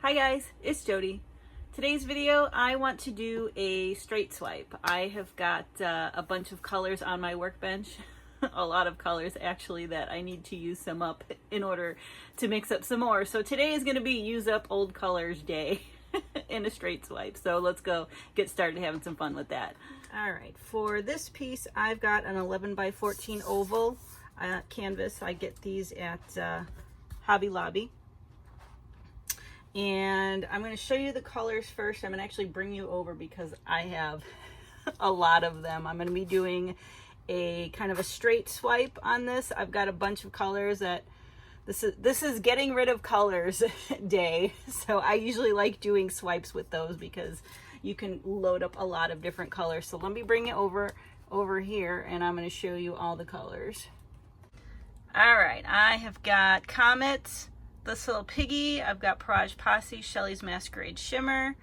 Hi guys, it's Jody. Today's video, I want to do a straight swipe. I have got a bunch of colors on my workbench, a lot of colors actually, that I need to use some up in order to mix up some more. So today is going to be use up old colors day in a straight swipe. So let's go get started having some fun with that. All right, for this piece, I've got an 11 by 14 oval canvas. I get these at Hobby Lobby. And I'm going to show you the colors first. I'm going to actually bring you over because I have a lot of them. I'm going to be doing a kind of a straight swipe on this. I've got a bunch of colors that this is getting rid of colors day. So I usually like doing swipes with those because you can load up a lot of different colors. So let me bring it over here and I'm going to show you all the colors. All right, I have got Comet, this little piggy. I've got Pirage Posse, Shelley's Masquerade Shimmer.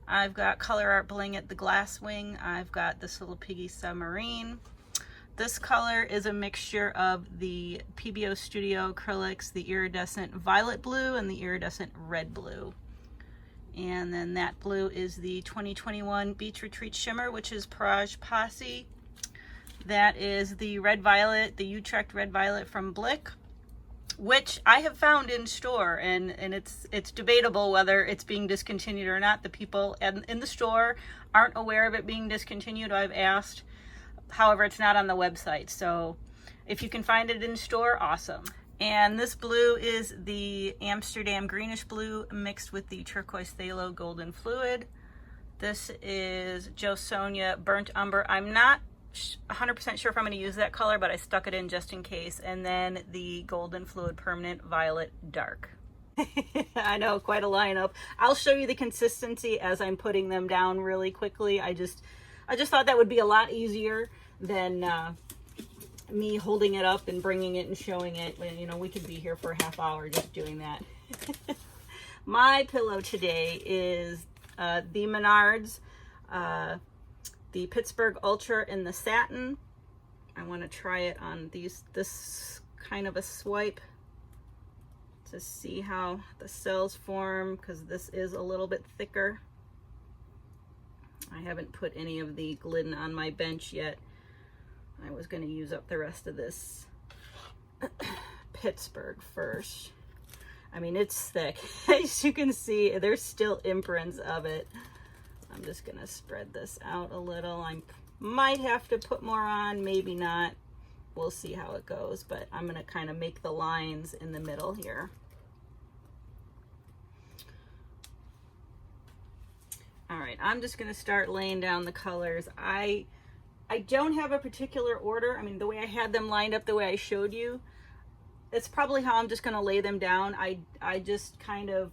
I've got Color Art Bling at the Glass Wing. I've got this little piggy Submarine. This color is a mixture of the PBO Studio Acrylics, the iridescent violet blue and the iridescent red blue. And then that blue is the 2021 Beach Retreat Shimmer, which is Pirage Posse. That is the red violet, the Utrecht red violet from Blick, which I have found in store, and it's debatable whether it's being discontinued or not. The people in the store aren't aware of it being discontinued. I've asked. However, it's not on the website. So if you can find it in store, awesome. And this blue is the Amsterdam greenish blue mixed with the turquoise phthalo golden fluid. This is Jo Sonja burnt umber. I'm not 100% sure if I'm going to use that color, but I stuck it in just in case. And then the golden fluid permanent violet dark. I know, quite a lineup. I'll show you the consistency as I'm putting them down really quickly. I just thought that would be a lot easier than me holding it up and bringing it and showing it. You know, we could be here for a half hour just doing that. My pillow today is the Menards, the Pittsburgh Ultra in the Satin. I want to try it on this kind of a swipe to see how the cells form, because this is a little bit thicker. I haven't put any of the glidden on my bench yet. I was going to use up the rest of this Pittsburgh first. I mean, it's thick. As you can see, there's still imprints of it. I'm just going to spread this out a little. I might have to put more on, maybe not. We'll see how it goes, but I'm going to kind of make the lines in the middle here. All right, I'm just going to start laying down the colors. I don't have a particular order. I mean, the way I had them lined up, the way I showed you, it's probably how I'm just going to lay them down. I just kind of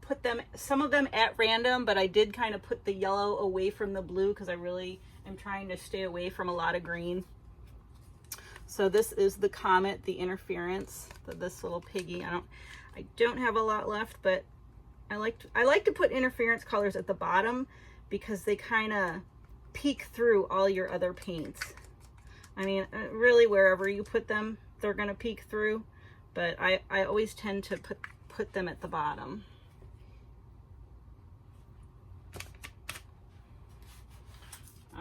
put them, some of them at random, but I did kind of put the yellow away from the blue because I really am trying to stay away from a lot of green. So this is the Comet, the Interference, this little piggy. I don't have a lot left, but I like to put interference colors at the bottom because they kind of peek through all your other paints. I mean, really wherever you put them, they're going to peek through, but I always tend to put them at the bottom.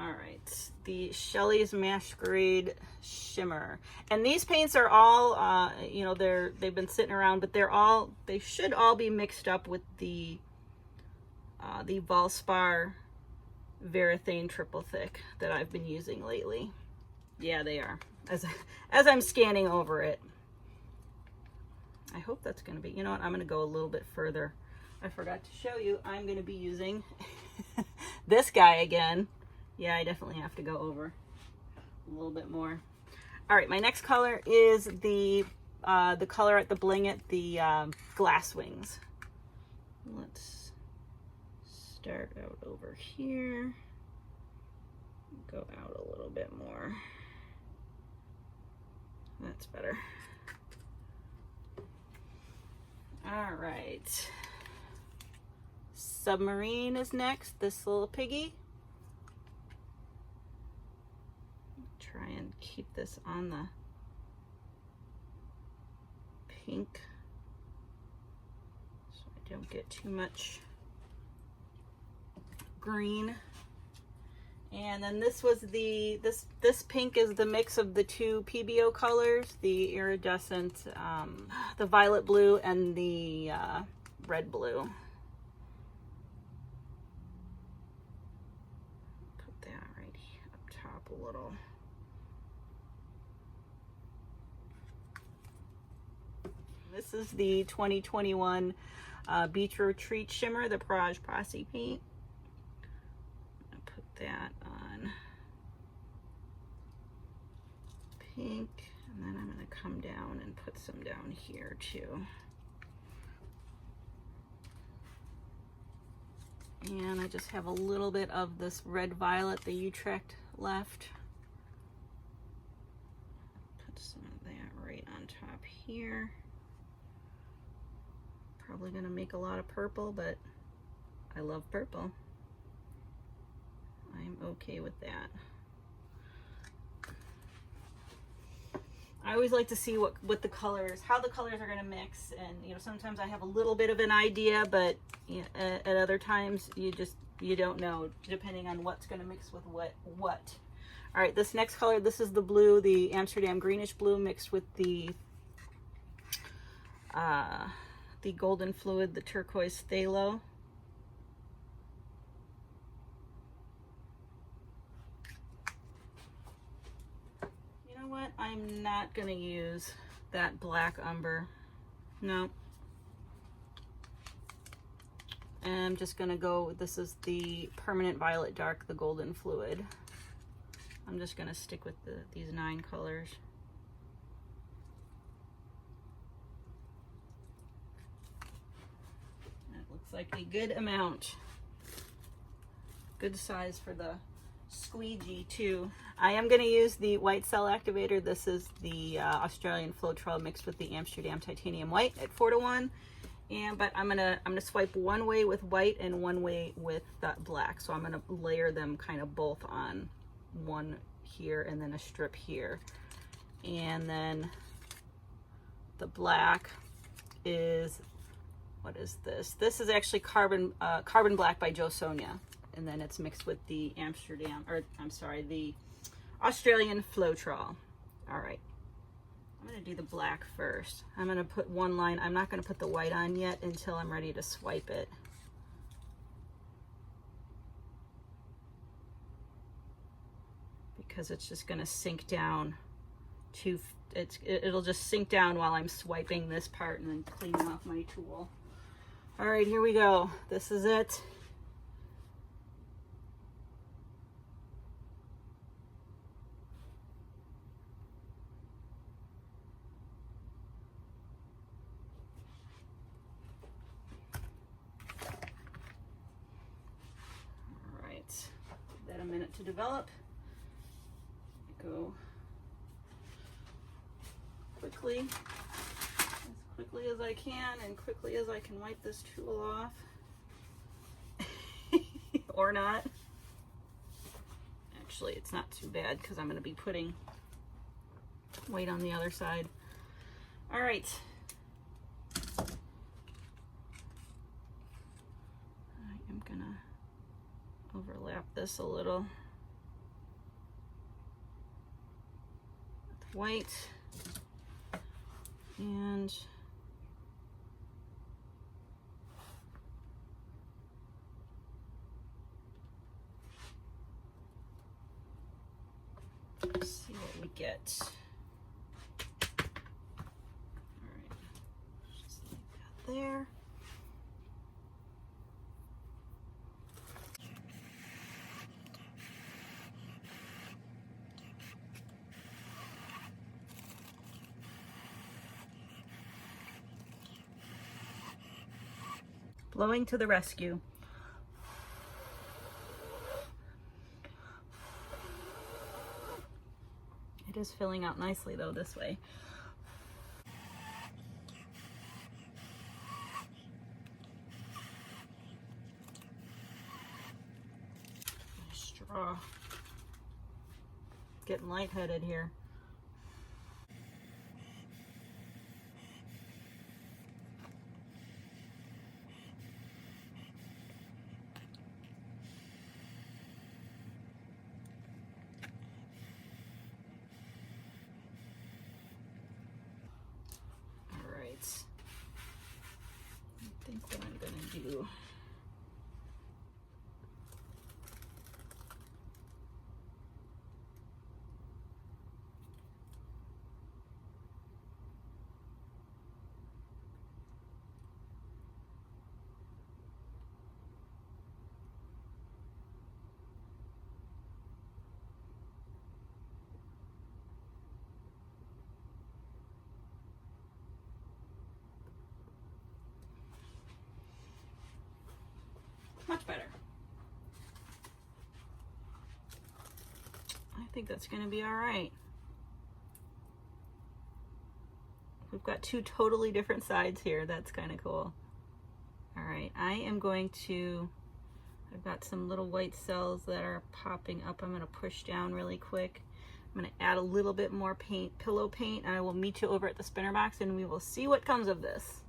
All right, the Shelley's Masquerade Shimmer, and these paints are all, you know, they've been sitting around, but they should all be mixed up with the Valspar Varathane Triple Thick that I've been using lately. Yeah, they are. As I'm scanning over it, I hope that's going to be. You know what? I'm going to go a little bit further. I forgot to show you. I'm going to be using this guy again. Yeah, I definitely have to go over a little bit more. All right, my next color is the Color at the Bling at the Glass Wings. Let's start out over here. Go out a little bit more. That's better. All right. Submarine is next, this little piggy. Try and keep this on the pink. So I Don't get too much green. And then this was this pink is the mix of the two PBO colors, the iridescent, the violet blue and the red blue. Put that right up top a little. This is the 2021 Beach Retreat Shimmer, the Barrage Posse paint. Put that on pink, and then I'm going to come down and put some down here too. And I just have a little bit of this red violet, the Utrecht left. Put some of that right on top here. Probably going to make a lot of purple, but I love purple. I'm okay with that. I always like to see what the colors, how the colors are going to mix, and you know, sometimes I have a little bit of an idea, but you know, at other times you don't know, depending on what's going to mix with what. All right, this next color, this is the blue, the Amsterdam greenish blue mixed with the golden fluid, the turquoise phthalo. What, I'm not going to use that black umber. No. I'm just going to go, this is the permanent violet dark, the golden fluid. I'm just going to stick with these 9 colors. That looks like a good amount. Good size for the Squeegee too. I am going to use the white cell activator. This is the Australian Floetrol mixed with the Amsterdam titanium white at 4:1. But I'm gonna swipe one way with white and one way with that black. So I'm gonna layer them kind of both on, one here and then a strip here. And then the black is, what is this? This is actually Carbon Black by Jo Sonja. And then it's mixed with the Amsterdam, or I'm sorry, the Australian Floetrol. All right, I'm gonna do the black first. I'm gonna put one line. I'm not gonna put the white on yet until I'm ready to swipe it. Because it's just gonna sink down to, it'll just sink down while I'm swiping this part and then cleaning off my tool. All right, here we go. This is it. A minute to develop. Go quickly as I can, and quickly as I can wipe this tool off. Or not. Actually, it's not too bad because I'm going to be putting weight on the other side. All right. I am going to overlap this a little with white, and let's see what we get. All right, just like that there. Blowing to the rescue. It is filling out nicely though this way. Straw. Getting lightheaded here. think that's going to be all right. We've got two totally different sides here. That's kind of cool. All right, I am going to, I've got some little white cells that are popping up. I'm going to push down really quick. I'm going to add a little bit more paint, pillow paint, and I will meet you over at the spinner box and we will see what comes of this.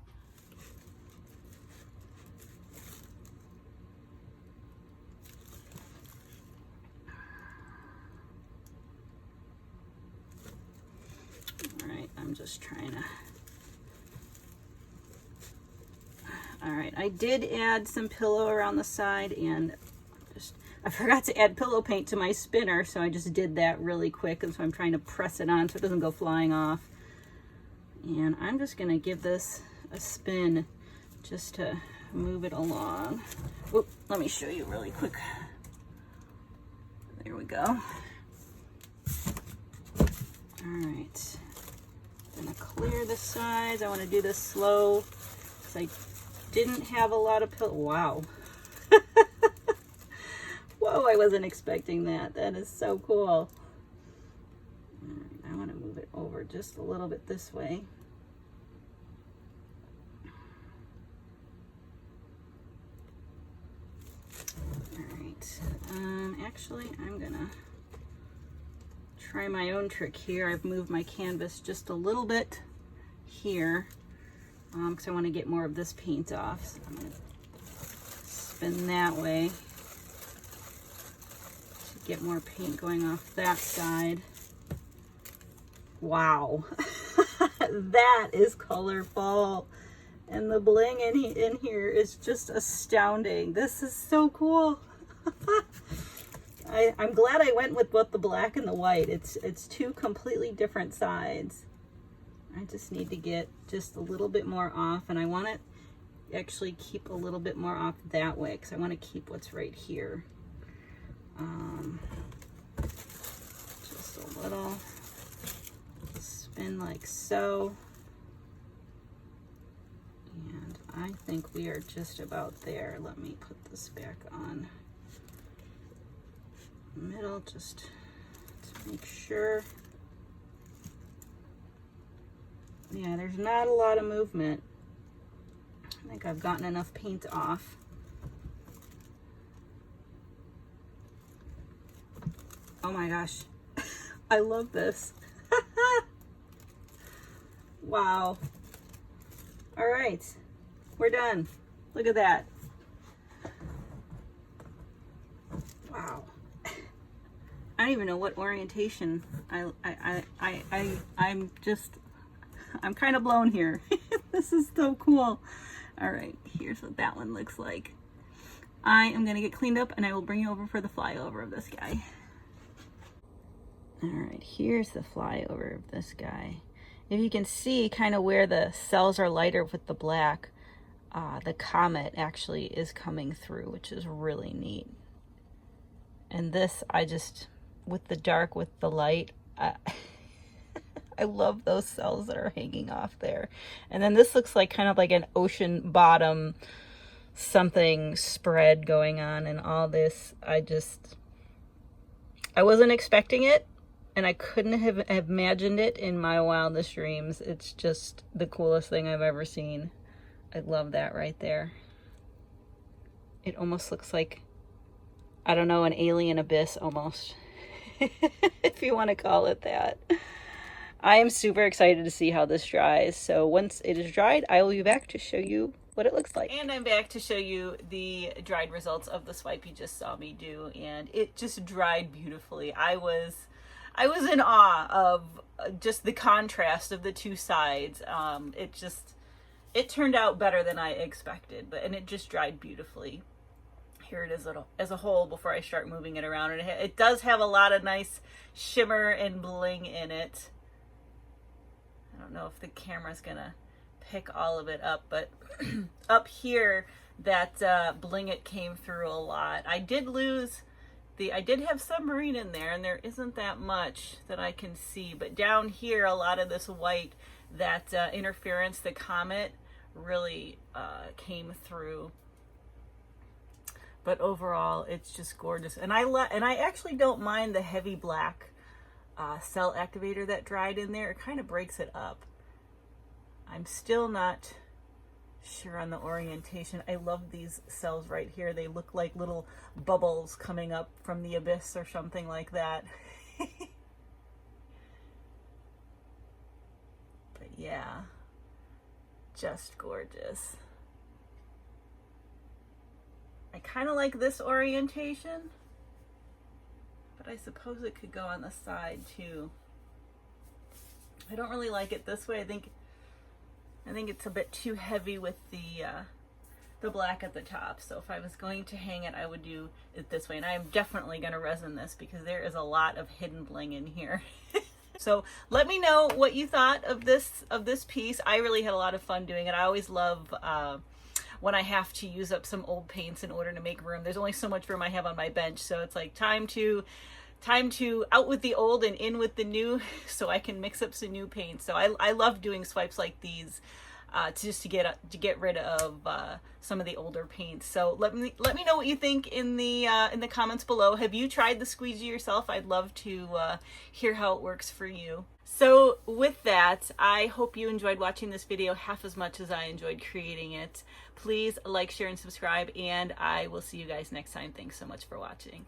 All right, I'm just trying to... All right, I did add some pillow around the side, and I forgot to add pillow paint to my spinner, so I just did that really quick, and so I'm trying to press it on so it doesn't go flying off. And I'm just gonna give this a spin just to move it along. Oop, let me show you really quick. There we go. All right, I'm gonna clear the sides. I wanna do this slow, because I didn't have a lot of pillow. Wow. Whoa, I wasn't expecting that. That is so cool. All right, I want to move it over just a little bit this way. All right. Actually, I'm going to try my own trick here. I've moved my canvas just a little bit here. Because I want to get more of this paint off. So I'm going to spin that way to get more paint going off that side. Wow. That is colorful. And the bling in here is just astounding. This is so cool. I'm glad I went with both the black and the white. It's two completely different sides. I just need to get just a little bit more off, and I want to actually keep a little bit more off that way because I want to keep what's right here. Just a little spin like so. And I think we are just about there. Let me put this back on middle just to make sure. Yeah, there's not a lot of movement. I think I've gotten enough paint off. Oh my gosh. I love this. Wow. All right, we're done. Look at that. Wow. I don't even know what orientation. I'm kind of blown here. This is so cool. All right, here's what that one looks like. I am gonna get cleaned up and I will bring you over for the flyover of this guy. All right, here's the flyover of this guy. If you can see kind of where the cells are lighter with the black, the comet actually is coming through, which is really neat. And this, I just, with the dark, with the light, I love those cells that are hanging off there. And then this looks like kind of like an ocean bottom something spread going on, and all this, I wasn't expecting it, and I couldn't have imagined it in my wildest dreams. It's just the coolest thing I've ever seen. I love that right there. It almost looks like, I don't know, an alien abyss almost, if you want to call it that. I am super excited to see how this dries. So once it is dried, I will be back to show you what it looks like. And I'm back to show you the dried results of the swipe you just saw me do, and it just dried beautifully. I was in awe of just the contrast of the two sides. It turned out better than I expected, and it just dried beautifully. Here it is as a whole before I start moving it around. And it does have a lot of nice shimmer and bling in it. I don't know if the camera's gonna pick all of it up, but up here, that bling, it came through a lot. I did have submarine in there, and there isn't that much that I can see, but down here, a lot of this white, that interference, the comet, really came through. But overall, it's just gorgeous. And I actually don't mind the heavy black cell activator that dried in there. It kind of breaks it up. I'm still not sure on the orientation. I love these cells right here. They look like little bubbles coming up from the abyss or something like that. But yeah, just gorgeous. I kind of like this orientation, but I suppose it could go on the side too. I don't really like it this way. I think it's a bit too heavy with the black at the top. So if I was going to hang it, I would do it this way. And I'm definitely going to resin this because there is a lot of hidden bling in here. So let me know what you thought of this piece. I really had a lot of fun doing it. I always love when I have to use up some old paints in order to make room. There's only so much room I have on my bench, so it's like time to out with the old and in with the new, so I can mix up some new paints. So I love doing swipes like these just to get rid of some of the older paints. So let me know what you think in the comments below. Have you tried the Squeegee yourself? I'd love to hear how it works for you. So with that, I hope you enjoyed watching this video half as much as I enjoyed creating it. Please like, share, and subscribe, and I will see you guys next time. Thanks so much for watching.